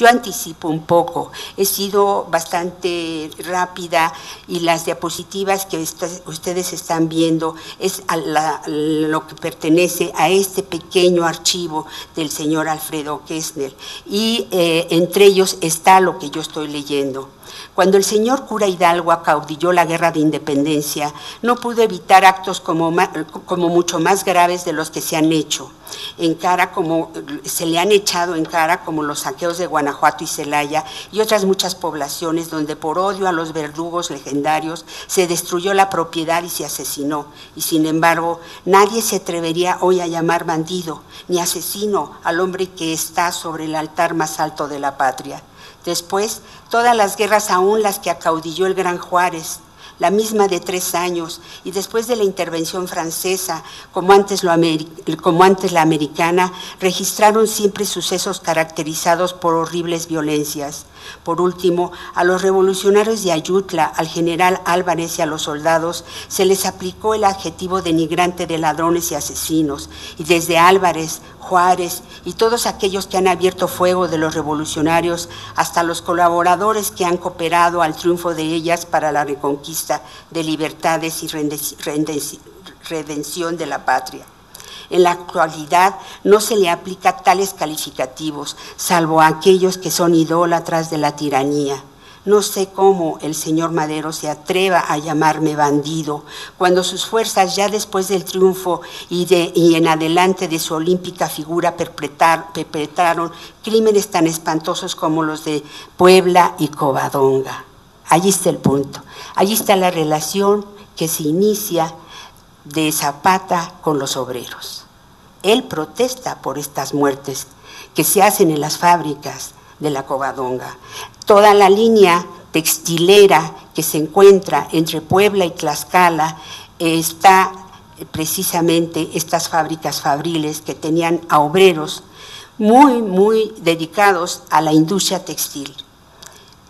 Yo anticipo un poco, he sido bastante rápida y las diapositivas que ustedes están viendo es lo que pertenece a este pequeño archivo del señor Alfredo Kestner y entre ellos está lo que yo estoy leyendo. Cuando el señor cura Hidalgo acaudilló la guerra de independencia, no pudo evitar actos como mucho más graves de los que se han hecho, se le han echado en cara, como los saqueos de Guanajuato y Celaya y otras muchas poblaciones donde por odio a los verdugos legendarios se destruyó la propiedad y se asesinó. Y sin embargo, nadie se atrevería hoy a llamar bandido ni asesino al hombre que está sobre el altar más alto de la patria. Después, todas las guerras, aún las que acaudilló el gran Juárez, la misma de 3 años, y después de la intervención francesa, como antes la americana, registraron siempre sucesos caracterizados por horribles violencias. Por último, a los revolucionarios de Ayutla, al general Álvarez y a los soldados, se les aplicó el adjetivo denigrante de ladrones y asesinos, y desde Álvarez, Juárez y todos aquellos que han abierto fuego de los revolucionarios hasta los colaboradores que han cooperado al triunfo de ellas para la reconquista de libertades y redención de la patria. En la actualidad no se le aplica tales calificativos, salvo a aquellos que son idólatras de la tiranía. No sé cómo el señor Madero se atreva a llamarme bandido, cuando sus fuerzas ya después del triunfo y en adelante de su olímpica figura perpetraron crímenes tan espantosos como los de Puebla y Covadonga. Allí está el punto, allí está la relación que se inicia de Zapata con los obreros. Él protesta por estas muertes que se hacen en las fábricas de la Covadonga. Toda la línea textilera que se encuentra entre Puebla y Tlaxcala está precisamente estas fábricas fabriles que tenían a obreros muy dedicados a la industria textil.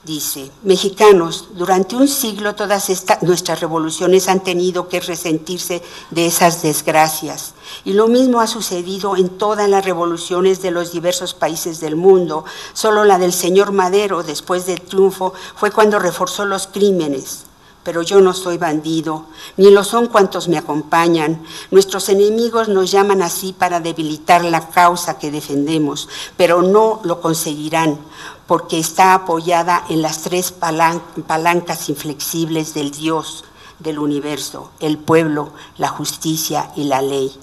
Dice, mexicanos, durante un siglo todas nuestras revoluciones han tenido que resentirse de esas desgracias. Y lo mismo ha sucedido en todas las revoluciones de los diversos países del mundo. Solo la del señor Madero, después del triunfo, fue cuando reforzó los crímenes. Pero yo no soy bandido, ni lo son cuantos me acompañan. Nuestros enemigos nos llaman así para debilitar la causa que defendemos, pero no lo conseguirán, porque está apoyada en las 3 palancas inflexibles del Dios del universo, el pueblo, la justicia y la ley.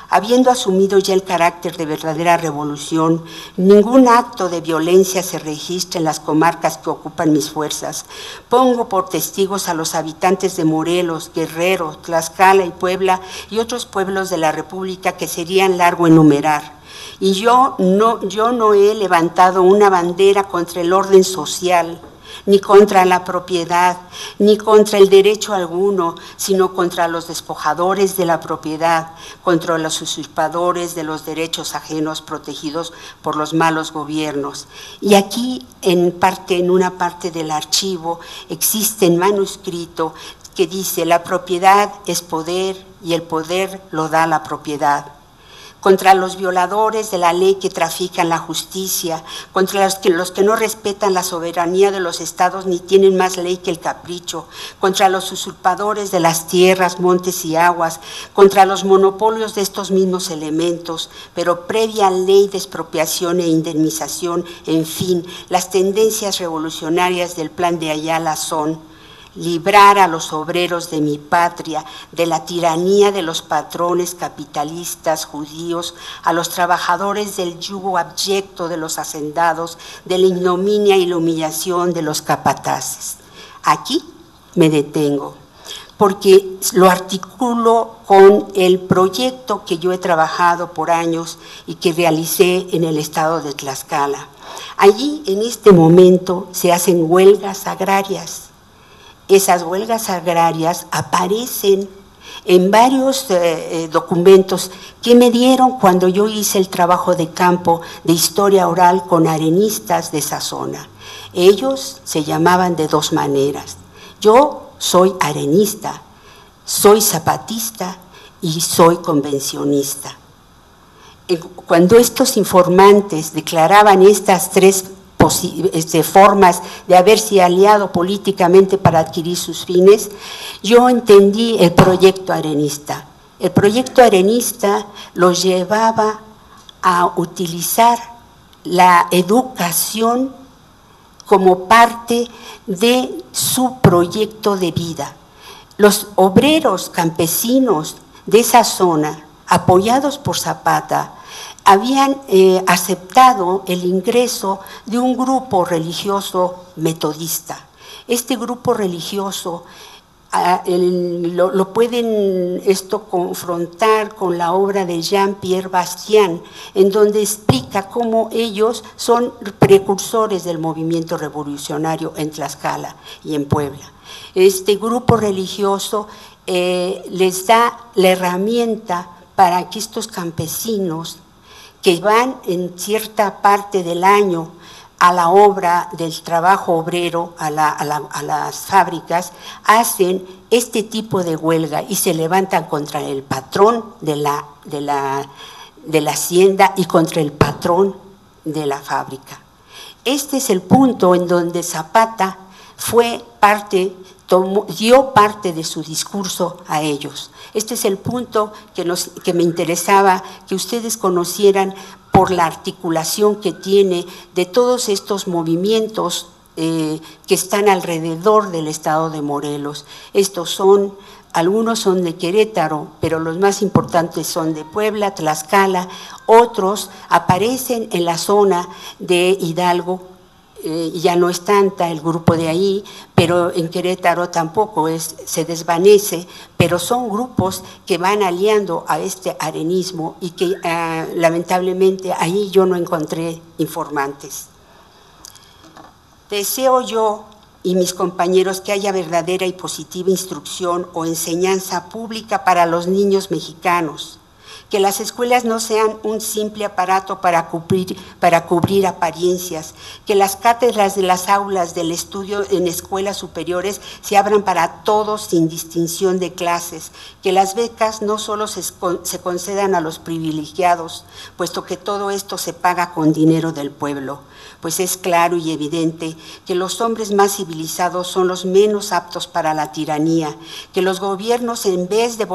Habiendo asumido ya el carácter de verdadera revolución, ningún acto de violencia se registra en las comarcas que ocupan mis fuerzas. Pongo por testigos a los habitantes de Morelos, Guerrero, Tlaxcala y Puebla y otros pueblos de la República que serían largo enumerar. Y yo no he levantado una bandera contra el orden social, ni contra la propiedad, ni contra el derecho alguno, sino contra los despojadores de la propiedad, contra los usurpadores de los derechos ajenos protegidos por los malos gobiernos. Y aquí, en una parte del archivo, existe en manuscrito que dice: la propiedad es poder y el poder lo da la propiedad. Contra los violadores de la ley que trafican la justicia, contra los que no respetan la soberanía de los estados ni tienen más ley que el capricho, contra los usurpadores de las tierras, montes y aguas, contra los monopolios de estos mismos elementos, pero previa ley de expropiación e indemnización, en fin, las tendencias revolucionarias del Plan de Ayala son: librar a los obreros de mi patria de la tiranía de los patrones capitalistas judíos, a los trabajadores del yugo abyecto de los hacendados, de la ignominia y la humillación de los capataces. Aquí me detengo, porque lo articulo con el proyecto que yo he trabajado por años y que realicé en el estado de Tlaxcala. Allí, en este momento, se hacen huelgas agrarias. Esas huelgas agrarias aparecen en varios documentos que me dieron cuando yo hice el trabajo de campo de historia oral con arenistas de esa zona. Ellos se llamaban de 2 maneras. Yo soy arenista, soy zapatista y soy convencionista. Cuando estos informantes declaraban estas 3 formas de haberse aliado políticamente para adquirir sus fines, yo entendí el proyecto arenista. El proyecto arenista los llevaba a utilizar la educación como parte de su proyecto de vida. Los obreros campesinos de esa zona, apoyados por Zapata, habían aceptado el ingreso de un grupo religioso metodista. Este grupo religioso lo pueden confrontar con la obra de Jean-Pierre Bastien, en donde explica cómo ellos son precursores del movimiento revolucionario en Tlaxcala y en Puebla. Este grupo religioso les da la herramienta para que estos campesinos que van en cierta parte del año a la obra del trabajo obrero, a las fábricas, hacen este tipo de huelga y se levantan contra el patrón de la hacienda y contra el patrón de la fábrica. Este es el punto en donde Zapata dio parte de su discurso a ellos. Este es el punto que me interesaba que ustedes conocieran por la articulación que tiene de todos estos movimientos que están alrededor del estado de Morelos. Algunos son de Querétaro, pero los más importantes son de Puebla, Tlaxcala, otros aparecen en la zona de Hidalgo, ya no es tanta el grupo de ahí, pero en Querétaro tampoco se desvanece, pero son grupos que van aliando a este arenismo y que lamentablemente ahí yo no encontré informantes. Deseo yo y mis compañeros que haya verdadera y positiva instrucción o enseñanza pública para los niños mexicanos, que las escuelas no sean un simple aparato para cubrir apariencias, que las cátedras de las aulas del estudio en escuelas superiores se abran para todos sin distinción de clases, que las becas no solo se concedan a los privilegiados, puesto que todo esto se paga con dinero del pueblo, pues es claro y evidente que los hombres más civilizados son los menos aptos para la tiranía, que los gobiernos, en vez de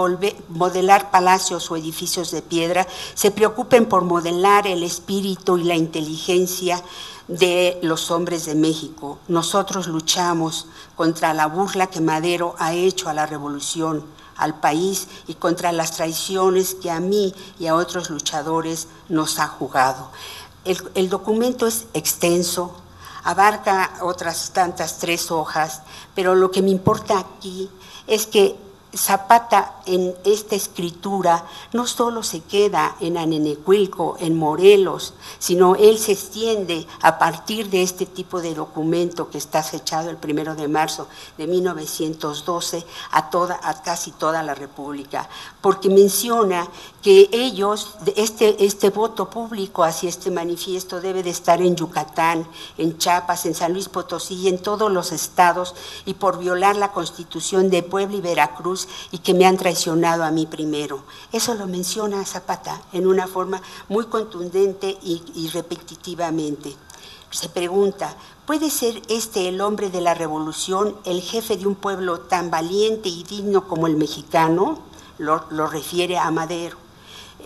modelar palacios o edificios de piedra, se preocupen por modelar el espíritu y la inteligencia de los hombres de México. Nosotros luchamos contra la burla que Madero ha hecho a la revolución, al país, y contra las traiciones que a mí y a otros luchadores nos ha jugado. El documento es extenso, abarca otras tantas 3 hojas, pero lo que me importa aquí es que Zapata en esta escritura no solo se queda en Anenecuilco, en Morelos, sino él se extiende a partir de este tipo de documento que está fechado el 1 de marzo de 1912 a casi toda la República, porque menciona que ellos, este voto público hacia este manifiesto debe de estar en Yucatán, en Chiapas, en San Luis Potosí y en todos los estados, y por violar la Constitución de Puebla y Veracruz, y que me han traicionado a mí primero. Eso lo menciona Zapata en una forma muy contundente y repetitivamente. Se pregunta, ¿puede ser el hombre de la revolución, el jefe de un pueblo tan valiente y digno como el mexicano? Lo refiere a Madero.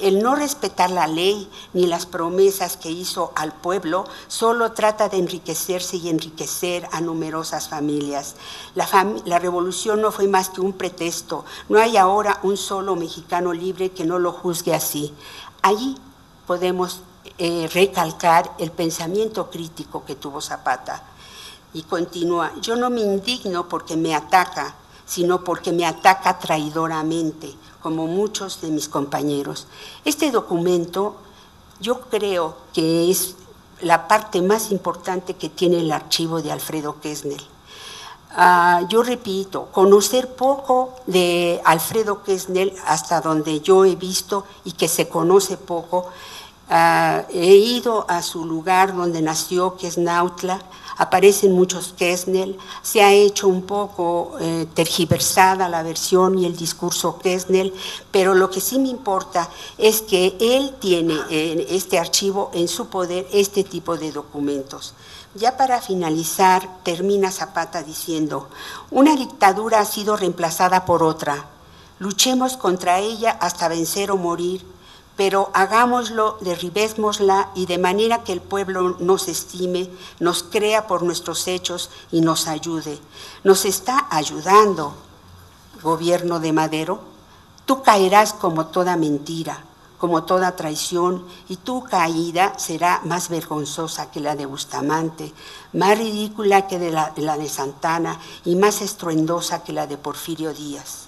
El no respetar la ley ni las promesas que hizo al pueblo solo trata de enriquecerse y enriquecer a numerosas familias. La revolución no fue más que un pretexto. No hay ahora un solo mexicano libre que no lo juzgue así. Allí podemos recalcar el pensamiento crítico que tuvo Zapata. Y continúa, yo no me indigno porque me ataca, sino porque me ataca traidoramente, como muchos de mis compañeros. Este documento yo creo que es la parte más importante que tiene el archivo de Alfredo Quesnel. Yo repito, conocer poco de Alfredo Quesnel hasta donde yo he visto y que se conoce poco. He ido a su lugar donde nació, que es Nautla, aparecen muchos Quesnel, se ha hecho un poco tergiversada la versión y el discurso Quesnel, pero lo que sí me importa es que él tiene en este archivo en su poder este tipo de documentos. Ya para finalizar, termina Zapata diciendo: una dictadura ha sido reemplazada por otra. Luchemos contra ella hasta vencer o morir, pero hagámoslo, derribémosla y de manera que el pueblo nos estime, nos crea por nuestros hechos y nos ayude. Nos está ayudando, gobierno de Madero. Tú caerás como toda mentira, como toda traición, y tu caída será más vergonzosa que la de Bustamante, más ridícula que la de Santana y más estruendosa que la de Porfirio Díaz.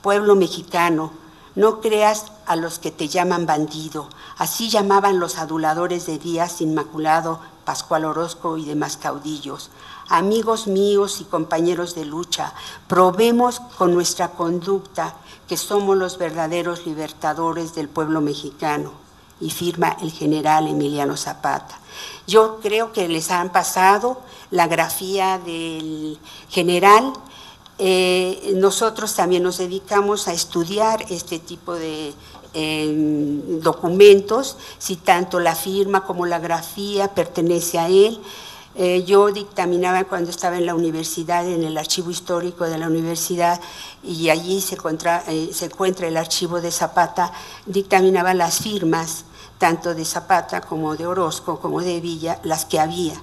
Pueblo mexicano, no creas a los que te llaman bandido, así llamaban los aduladores de Díaz Inmaculado, Pascual Orozco y demás caudillos. Amigos míos y compañeros de lucha, probemos con nuestra conducta que somos los verdaderos libertadores del pueblo mexicano, y firma el general Emiliano Zapata. Yo creo que les han pasado la grafía del general. Nosotros también nos dedicamos a estudiar este tipo de documentos, si tanto la firma como la grafía pertenece a él. Yo dictaminaba cuando estaba en la universidad, en el archivo histórico de la universidad, y allí se encuentra el archivo de Zapata. Dictaminaba las firmas, tanto de Zapata como de Orozco, como de Villa, las que había.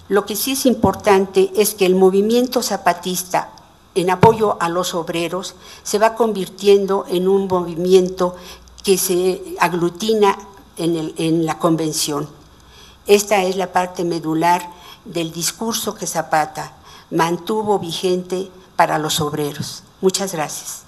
Lo que sí es importante es que el movimiento zapatista, en apoyo a los obreros, se va convirtiendo en un movimiento que se aglutina en la convención. Esta es la parte medular del discurso que Zapata mantuvo vigente para los obreros. Muchas gracias.